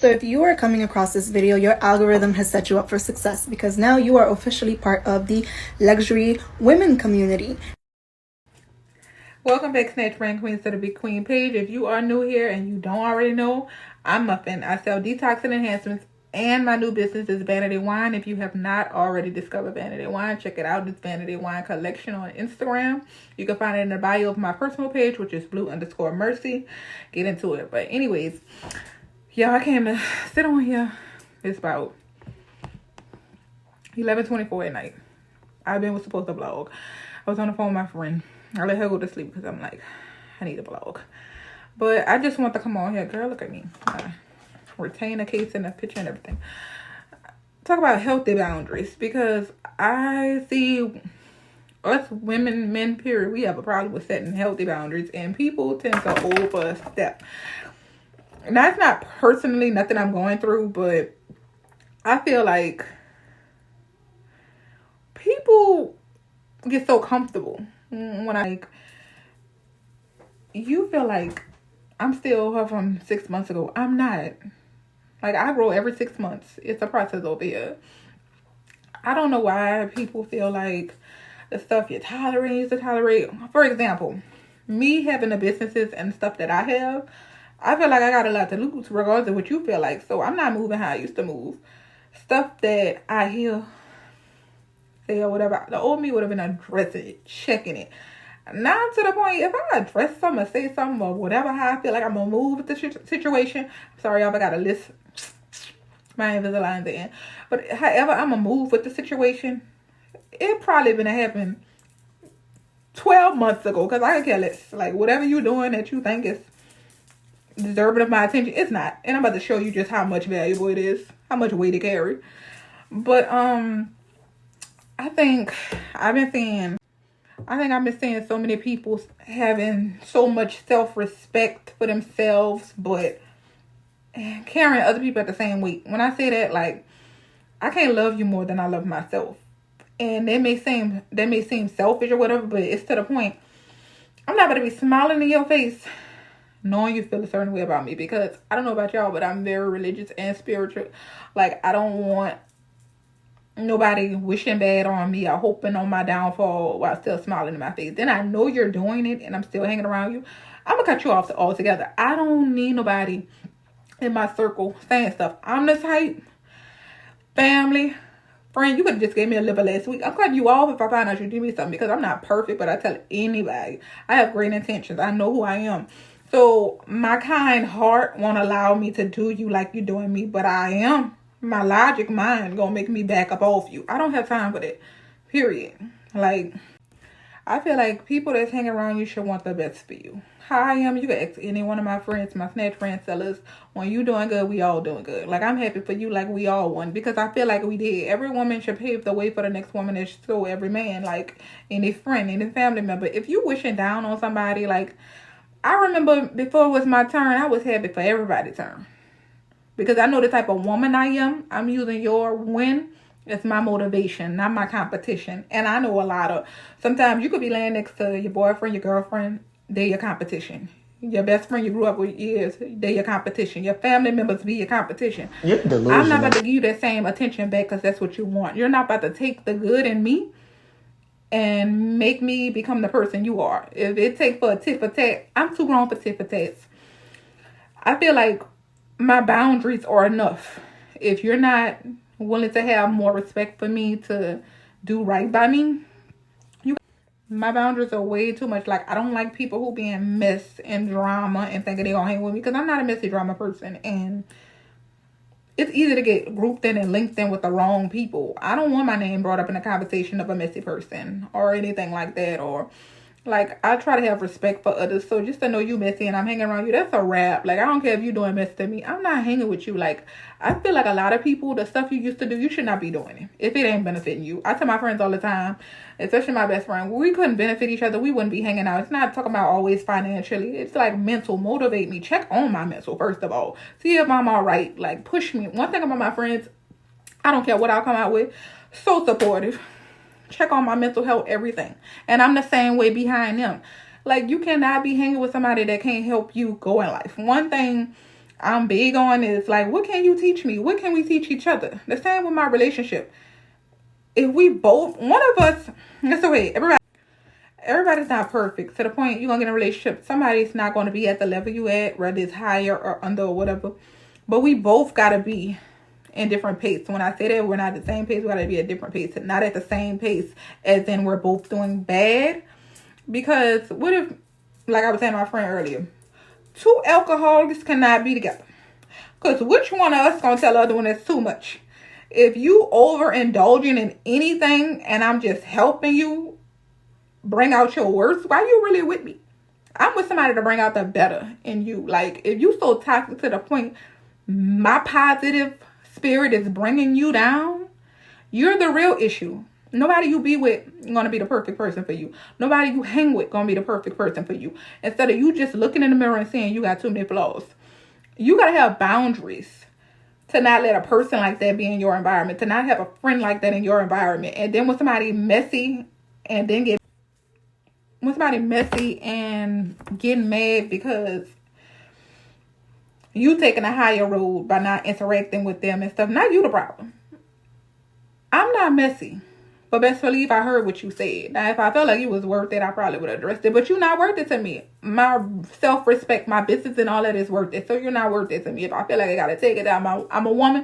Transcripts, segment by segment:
So if you are coming across this video, your algorithm has set you up for success because now you are officially part of the luxury women community. Welcome back, Snatch Brand Queens, to the Big Queen page. If you are new here and you don't already know, I'm Muffin. I sell detox and enhancements, and my new business is Vanity Wine. If you have not already discovered Vanity Wine, check it out. It's Vanity Wine Collection on Instagram. You can find it in the bio of my personal page, which is blue_mercy. Get into it. But anyways, y'all, I came to sit on here. It's about 11:24 at night. Was supposed to vlog. I was on the phone with my friend. I let her go to sleep because I'm like, I need a vlog. But I just want to come on here. Girl, look at me. Retainer case and a picture and everything. Talk about healthy boundaries, because I see us women, men, period, we have a problem with setting healthy boundaries, and people tend to overstep. And that's not personally nothing I'm going through, but I feel like people get so comfortable when you feel like I'm still her from 6 months ago. I'm not. Like, I grow every 6 months. It's a process over here. I don't know why people feel like the stuff you tolerate to tolerate. For example, me having the businesses and stuff that I have, I feel like I got a lot to lose regardless of what you feel like. So I'm not moving how I used to move. Stuff that I hear, say or whatever, the old me would have been addressing it, checking it. Now to the point, if I address something or say something or whatever, how I feel like I'm gonna move with the situation. Sorry, y'all, I got a list. My Invisalign in. But however I'm gonna move with the situation, it probably been happening 12 months ago, because I could care less. Like, whatever you're doing that you think is deserving of my attention, it's not. And I'm about to show you just how much valuable it is, how much weight it carry. But I think I've been seeing so many people having so much self-respect for themselves, but carrying other people at the same weight. When I say that, like, I can't love you more than I love myself. And that may seem selfish or whatever, but it's to the point. I'm not going to be smiling in your face knowing you feel a certain way about me, because I don't know about y'all, but I'm very religious and spiritual. Like, I don't want nobody wishing bad on me or hoping on my downfall while still smiling in my face. Then I know you're doing it and I'm still hanging around you. I'm gonna cut you off altogether. I don't need nobody in my circle saying stuff. I'm the type, family, friend, you could have just gave me a liver last week. I'm cutting you off if I find out you do me something, because I'm not perfect, but I tell anybody I have great intentions. I know who I am. So my kind heart won't allow me to do you like you're doing me, but I am. My logic mind gonna make me back up off you. I don't have time for that. Period. Like, I feel like people that's hanging around you should want the best for you. How I am, you can ask any one of my friends, my Snatch Brand sellers. When you doing good, we all doing good. Like, I'm happy for you like we all won, because I feel like we did. Every woman should pave the way for the next woman, and so every man, like any friend, any family member. If you wishing down on somebody, like, I remember before it was my turn, I was happy for everybody's turn. Because I know the type of woman I am. I'm using your win as my motivation, not my competition. And I know sometimes you could be laying next to your boyfriend, your girlfriend, they're your competition. Your best friend you grew up with years, they're your competition. Your family members be your competition. You're delusional. I'm not about to give you that same attention back because that's what you want. You're not about to take the good in me and make me become the person you are. If it takes for a tit for tat, I'm too grown for tit for tats. I feel like my boundaries are enough. If you're not willing to have more respect for me to do right by me, my boundaries are way too much. Like, I don't like people who be in mess and drama and thinking they gonna hang with me, because I'm not a messy drama person, and it's easy to get grouped in and linked in with the wrong people. I don't want my name brought up in a conversation of a messy person or anything like that. Or, like, I try to have respect for others. So just to know you messy and I'm hanging around you, that's a wrap. Like, I don't care if you're doing mess to me. I'm not hanging with you. Like, I feel like a lot of people, the stuff you used to do, you should not be doing it if it ain't benefiting you. I tell my friends all the time, especially my best friend, we couldn't benefit each other, we wouldn't be hanging out. It's not talking about always financially. It's like mental. Motivate me. Check on my mental, first of all. See if I'm all right. Like, push me. One thing about my friends, I don't care what I'll come out with. So supportive. Check on my mental health, everything. And I'm the same way behind them. Like, you cannot be hanging with somebody that can't help you go in life. One thing I'm big on is like, what can you teach me? What can we teach each other? The same with my relationship. If we both, one of us, that's the way, everybody's not perfect to the point you're going to get in a relationship. Somebody's not going to be at the level you at, whether it's higher or under or whatever. But we both got to be in different pace. When I say that we're not at the same pace, we got to be at different pace. Not at the same pace as in we're both doing bad. Because what if, like I was saying to my friend earlier, two alcoholics cannot be together. Because which one of us going to tell the other one it's too much? If you overindulging in anything and I'm just helping you bring out your worst, why you really with me? I'm with somebody to bring out the better in you. Like, if you so toxic to the point my positive spirit is bringing you down, you're the real issue. Nobody you be with going to be the perfect person for you. Nobody you hang with going to be the perfect person for you. Instead of you just looking in the mirror and saying you got too many flaws. You got to have boundaries to not let a person like that be in your environment. To not have a friend like that in your environment. And then when somebody messy and getting mad because you taking a higher road by not interacting with them and stuff, not you the problem. I'm not messy. But best believe I heard what you said. Now, if I felt like it was worth it, I probably would have addressed it. But you're not worth it to me. My self-respect, my business and all that is worth it. So you're not worth it to me. If I feel like I got to take it down, I'm a woman.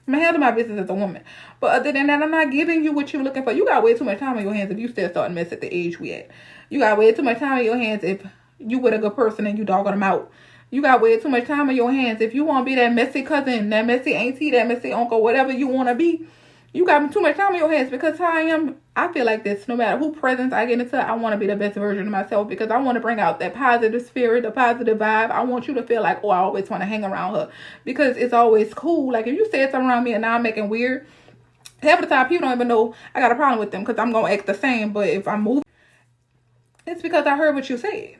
I'm going to handle my business as a woman. But other than that, I'm not giving you what you're looking for. You got way too much time on your hands if you still starting mess at the age we at. You got way too much time on your hands if you with a good person and you dogging them out. You got way too much time on your hands if you want to be that messy cousin, that messy auntie, that messy uncle, whatever you want to be. You got too much time on your hands because how I am, I feel like this. No matter who presence I get into, I want to be the best version of myself because I want to bring out that positive spirit, the positive vibe. I want you to feel like, oh, I always want to hang around her because it's always cool. Like if you said something around me and now I'm making weird, half the time people don't even know I got a problem with them because I'm going to act the same. But if I move, it's because I heard what you said.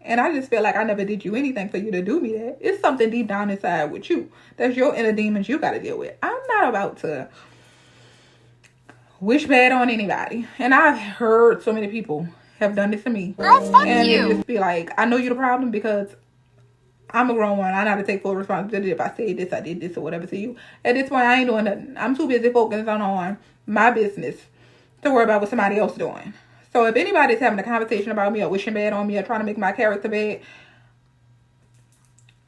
And I just feel like I never did you anything for you to do me that. It's something deep down inside with you. That's your inner demons you got to deal with. I'm not about to wish bad on anybody. And I've heard so many people have done this to me. Girl, fuck and you. Just be like, I know you're the problem because I'm a grown one. I know how to take full responsibility if I say this, I did this or whatever to you. At this point, I ain't doing nothing. I'm too busy focusing on my business to worry about what somebody else doing. So if anybody's having a conversation about me or wishing bad on me or trying to make my character bad,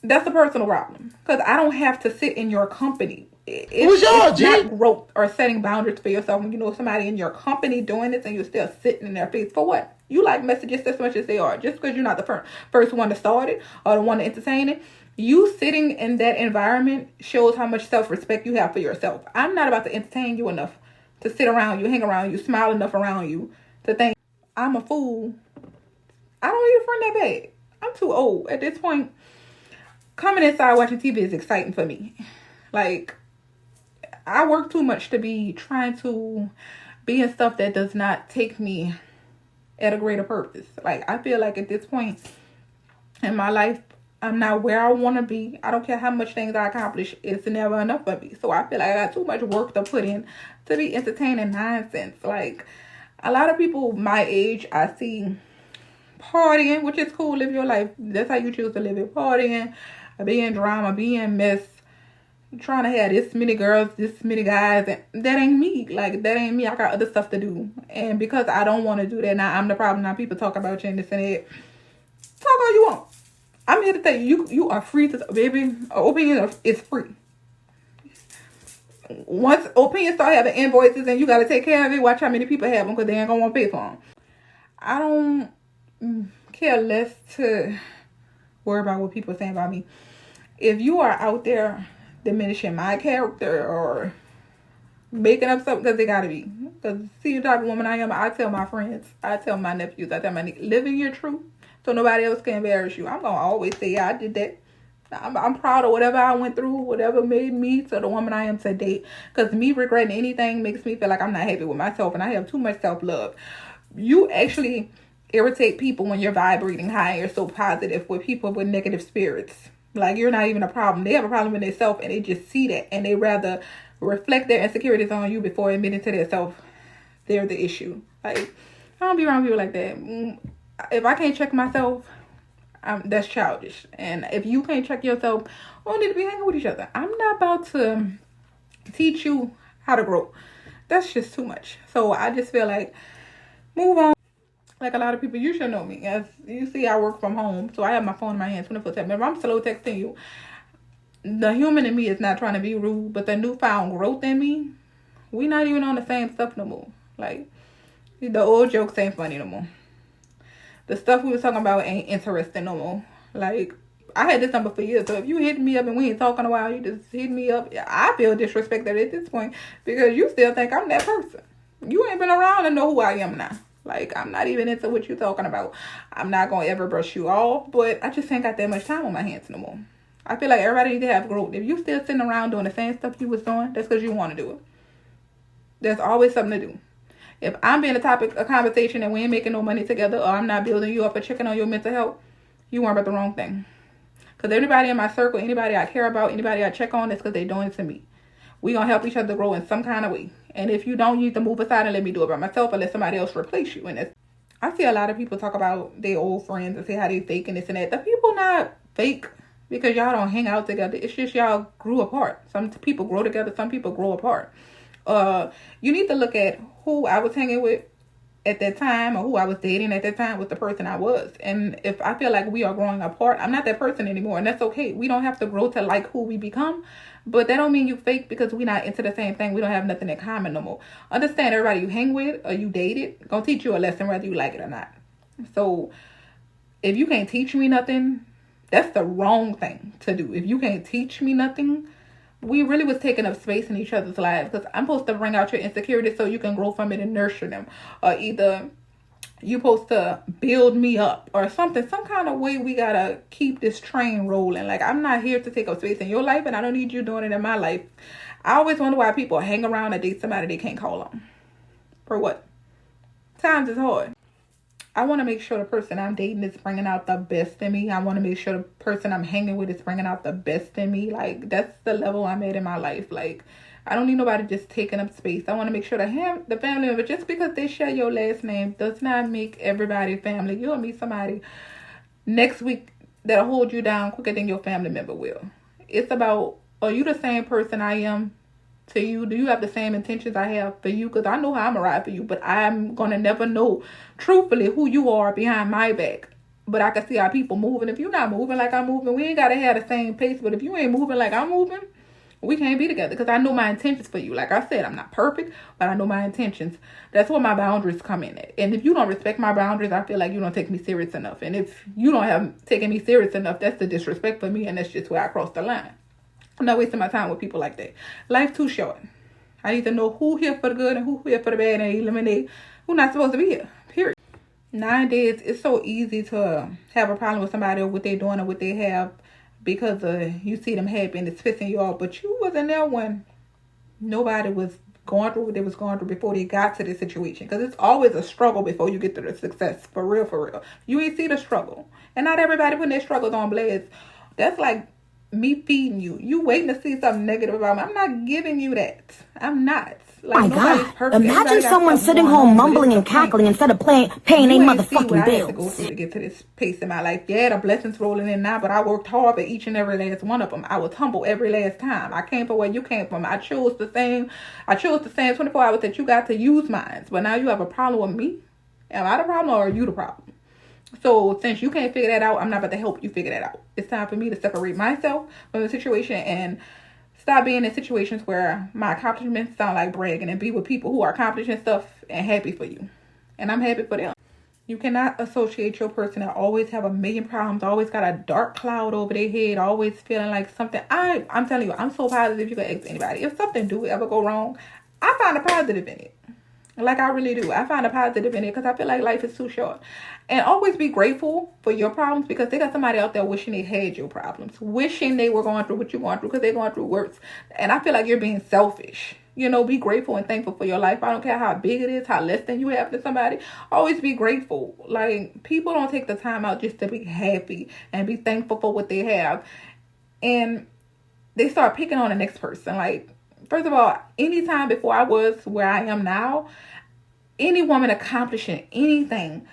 that's a personal problem. Because I don't have to sit in your company. It's not growth or setting boundaries for yourself when you know somebody in your company doing this and you're still sitting in their face. For what? You like messages as much as they are. Just because you're not the first one to start it or the one to entertain it. You sitting in that environment shows how much self-respect you have for yourself. I'm not about to entertain you enough to sit around you, hang around you, smile enough around you to think I'm a fool. I don't need a friend that bad. I'm too old. At this point, coming inside watching TV is exciting for me. Like, I work too much to be trying to be in stuff that does not take me at a greater purpose. Like, I feel like at this point in my life, I'm not where I want to be. I don't care how much things I accomplish. It's never enough for me. So I feel like I got too much work to put in to be entertaining nonsense. Like, a lot of people my age, I see partying, which is cool. Live your life. That's how you choose to live it. Partying, being drama, being mess, trying to have this many girls, this many guys, and that ain't me. Like, that ain't me. I got other stuff to do. And because I don't want to do that, now I'm the problem. Now people talk about you and this and that. Talk all you want. I'm here to tell you, you are free to, baby, opinion is free. Once opinions start having invoices and you got to take care of it, watch how many people have them because they ain't going to want to pay for them. I don't care less to worry about what people are saying about me. If you are out there diminishing my character or making up something, because they got to be. Because see the type of woman I am, I tell my friends, I tell my nephews, I tell my niggas, living your truth so nobody else can embarrass you. I'm going to always say, yeah, I did that. I'm proud of whatever I went through, whatever made me to the woman I am today. Because me regretting anything makes me feel like I'm not happy with myself and I have too much self-love. You actually irritate people when you're vibrating high and you're so positive with people with negative spirits. Like, you're not even a problem. They have a problem with themselves and they just see that and they rather reflect their insecurities on you before admitting to themselves they're the issue. Like, I don't be around people like that. If I can't check myself, That's childish. And if you can't check yourself, we don't need to be hanging with each other. I'm not about to teach you how to grow. That's just too much. So I just feel like move on. Like a lot of people, you should know me. As you see, I work from home, so I have my phone in my hand 24/7. If I'm slow texting you, the human in me is not trying to be rude, but the newfound growth in me, we not even on the same stuff no more. Like, the old jokes ain't funny no more. The stuff we was talking about ain't interesting no more. Like, I had this number for years, so if you hit me up and we ain't talking a while, you just hit me up. I feel disrespected at this point because you still think I'm that person. You ain't been around to know who I am now. Like, I'm not even into what you talking about. I'm not going to ever brush you off, but I just ain't got that much time on my hands no more. I feel like everybody needs to have growth. If you still sitting around doing the same stuff you was doing, that's because you want to do it. There's always something to do. If I'm being a topic of conversation and we ain't making no money together, or I'm not building you up or checking on your mental health, you worry about the wrong thing. Because everybody in my circle, anybody I care about, anybody I check on, that's because they're doing it to me. We going to help each other grow in some kind of way. And if you don't, you need to move aside and let me do it by myself or let somebody else replace you. And I see a lot of people talk about their old friends and say how they fake and this and that. The people not fake because y'all don't hang out together. It's just y'all grew apart. Some people grow together. Some people grow apart. You need to look at who I was hanging with at that time or who I was dating at that time with the person I was. And if I feel like we are growing apart, I'm not that person anymore. And that's okay. We don't have to grow to like who we become. But that don't mean you fake because we're not into the same thing. We don't have nothing in common no more. Understand, everybody you hang with or you dated gonna teach you a lesson whether you like it or not. So if you can't teach me nothing, that's the wrong thing to do. If you can't teach me nothing, we really was taking up space in each other's lives because I'm supposed to bring out your insecurities so you can grow from it and nurture them. Or either you supposed to build me up or something. Some kind of way we got to keep this train rolling. Like, I'm not here to take up space in your life and I don't need you doing it in my life. I always wonder why people hang around and date somebody they can't call on. For what? Times is hard. I want to make sure the person I'm dating is bringing out the best in me. I want to make sure the person I'm hanging with is bringing out the best in me. Like, that's the level I'm at in my life. Like, I don't need nobody just taking up space. I want to make sure that the family member, just because they share your last name, does not make everybody family. You'll meet somebody next week that'll hold you down quicker than your family member will. It's about, are you the same person I am to you? Do you have the same intentions I have for you? Because I know how I'm going to ride for you, but I'm going to never know truthfully who you are behind my back. But I can see how people moving. If you're not moving like I'm moving, we ain't got to have the same pace. But if you ain't moving like I'm moving, we can't be together because I know my intentions for you. Like I said, I'm not perfect, but I know my intentions. That's where my boundaries come in at. And if you don't respect my boundaries, I feel like you don't take me serious enough. And if you don't have taken me serious enough, that's the disrespect for me. And that's just where I cross the line. I'm not wasting my time with people like that. Life's too short. I need to know who here for the good and who here for the bad and eliminate who not supposed to be here. Period. Nowadays, it's so easy to have a problem with somebody or what they're doing or what they have because you see them happy and it's pissing you off. But you wasn't there when nobody was going through what they was going through before they got to this situation. Because it's always a struggle before you get to the success. For real, for real. You ain't see the struggle. And not everybody putting their struggles on blast. That's like me feeding you. You waiting to see something negative about me. I'm not giving you that. I'm not. Like, my God, imagine someone sitting home mumbling and cackling instead of paying their motherfucking bills. I had to go through to get to this pace in my life. Yeah, the blessings rolling in now, but I worked hard for each and every last one of them. I was humble every last time. I came from where you came from. I chose the same 24 hours that you got to use mine. But now you have a problem with me. Am I the problem or are you the problem? So since you can't figure that out, I'm not about to help you figure that out. It's time for me to separate myself from the situation and stop being in situations where my accomplishments sound like bragging and be with people who are accomplishing stuff and happy for you. And I'm happy for them. You cannot associate your person that always have a million problems, always got a dark cloud over their head, always feeling like something. I'm telling you, I'm so positive you can ask anybody. If something do ever go wrong, I find a positive in it. Like I really do. I find a positive in it because I feel like life is too short. And always be grateful for your problems because they got somebody out there wishing they had your problems. Wishing they were going through what you're going through because they're going through worse. And I feel like you're being selfish. You know, be grateful and thankful for your life. I don't care how big it is, how less than you have to somebody. Always be grateful. Like, people don't take the time out just to be happy and be thankful for what they have. And they start picking on the next person. Like, first of all, anytime before I was where I am now, any woman accomplishing anything,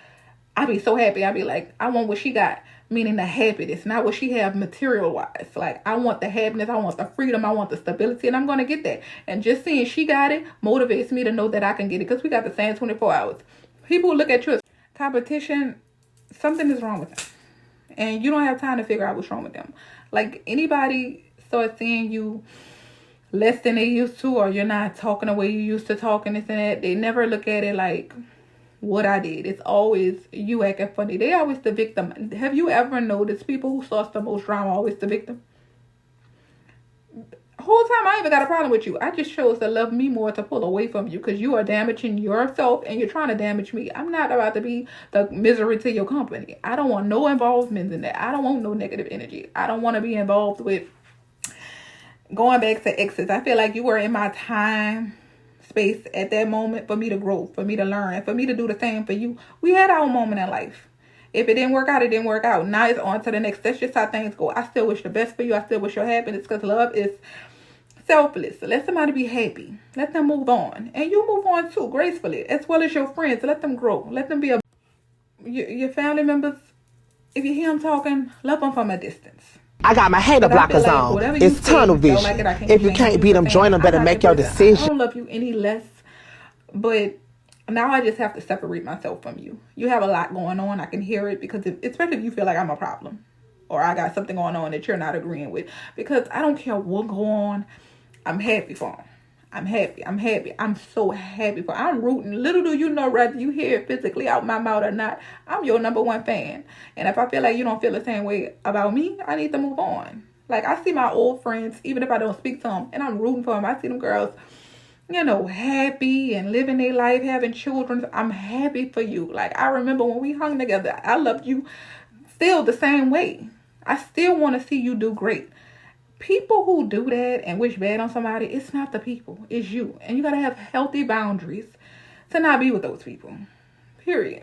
I'd be so happy. I'd be like, I want what she got. meaning the happiness, not what she have material wise. Like, I want the happiness, I want the freedom, I want the stability, and I'm going to get that. And just seeing she got it motivates me to know that I can get it, because we got the same 24 hours. People look at you as competition, something is wrong with them. And you don't have time to figure out what's wrong with them. Like, anybody starts seeing you less than they used to, or you're not talking the way you used to talk and this and that, they never look at it like what I did. It's always you acting funny. They always the victim. Have you ever noticed people who starts the most drama always the victim? Whole time I ain't even got a problem with you. I just chose to love me more, to pull away from you, because you are damaging yourself and you're trying to damage me. I'm not about to be the misery to your company. I don't want no involvement in that. I don't want no negative energy. I don't want to be involved with going back to exes. I feel like you were in my time space at that moment for me to grow, for me to learn, for me to do the same for you. We had our moment in life. If it didn't work out, it didn't work out. Now it's on to the next. That's just how things go. I still wish the best for you. I still wish your happiness, because love is selfless. Let somebody be happy. Let them move on. And you move on too, gracefully, as well as your friends. Let them grow. Let them be your family members. If you hear them talking, love them from a distance. I got my hater blockers like on. It's tunnel vision. If you can't beat them, join them. Better make your decision. I don't love you any less, but now I just have to separate myself from you. You have a lot going on. I can hear it, because especially if you feel like I'm a problem, or I got something going on that you're not agreeing with, because I don't care what go on. I'm happy for him. I'm happy. I'm so happy for him. I'm rooting. Little do you know, whether you hear it physically out my mouth or not, I'm your number one fan. And if I feel like you don't feel the same way about me, I need to move on. Like, I see my old friends, even if I don't speak to them, and I'm rooting for them. I see them girls, happy and living their life, having children. I'm happy for you. Like, I remember when we hung together, I loved you still the same way. I still want to see you do great. People who do that and wish bad on somebody, it's not the people, it's you. And you got to have healthy boundaries to not be with those people, period.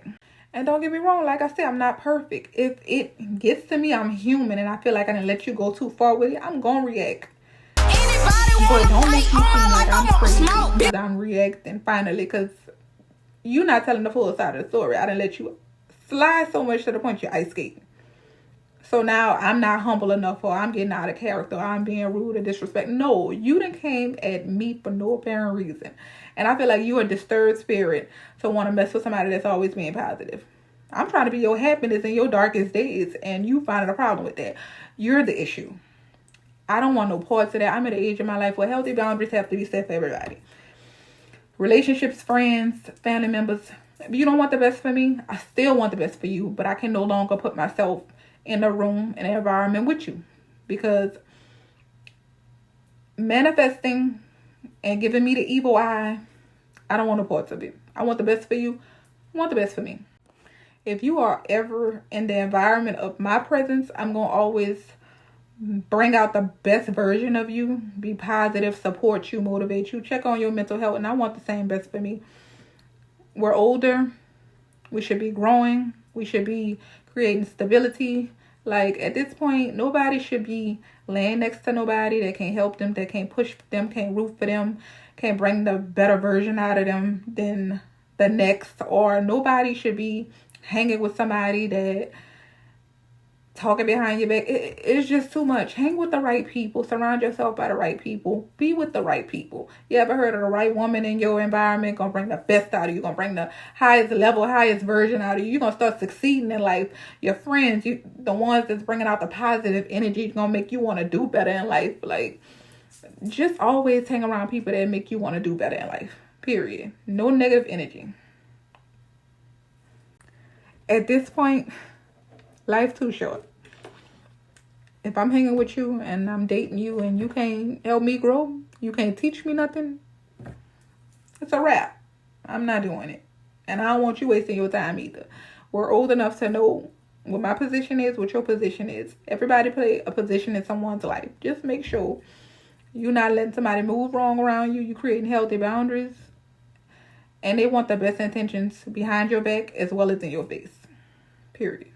And don't get me wrong, like I said, I'm not perfect. If it gets to me, I'm human, and I feel like I didn't let you go too far with it, I'm going to react. But don't make me seem like I'm crazy because I'm reacting finally, because you're not telling the full side of the story. I didn't let you slide so much to the point you ice skate. So now I'm not humble enough, or I'm getting out of character, or I'm being rude or disrespectful. No, you done came at me for no apparent reason. And I feel like you're a disturbed spirit to want to mess with somebody that's always being positive. I'm trying to be your happiness in your darkest days, and you finding a problem with that. You're the issue. I don't want no parts of that. I'm at an age in my life where healthy boundaries have to be set for everybody. Relationships, friends, family members. If you don't want the best for me, I still want the best for you, but I can no longer put myself in a room, in an environment with you, because manifesting and giving me the evil eye, I don't want no parts of it. I want the best for you. I want the best for me. If you are ever in the environment of my presence, I'm going to always bring out the best version of you, be positive, support you, motivate you, check on your mental health, and I want the same best for me. We're older. We should be growing. We should be creating stability. Like, at this point, nobody should be laying next to nobody that can't help them, that can't push them, can't root for them, can't bring the better version out of them than the next. Or nobody should be hanging with somebody that talking behind your back. It's just too much. Hang with the right people. Surround yourself by the right people. Be with the right people. You ever heard of the right woman in your environment gonna bring the best out of you, gonna bring the highest level, highest version out of you. You're gonna start succeeding in life. Your friends, the ones that's bringing out the positive energy, gonna make you want to do better in life. Like, just always hang around people that make you want to do better in life, period. No negative energy. At this point, life's too short. If I'm hanging with you and I'm dating you and you can't help me grow, you can't teach me nothing, it's a wrap. I'm not doing it. And I don't want you wasting your time either. We're old enough to know what my position is, what your position is. Everybody play a position in someone's life. Just make sure you're not letting somebody move wrong around you. You're creating healthy boundaries. And they want the best intentions behind your back as well as in your face. Period.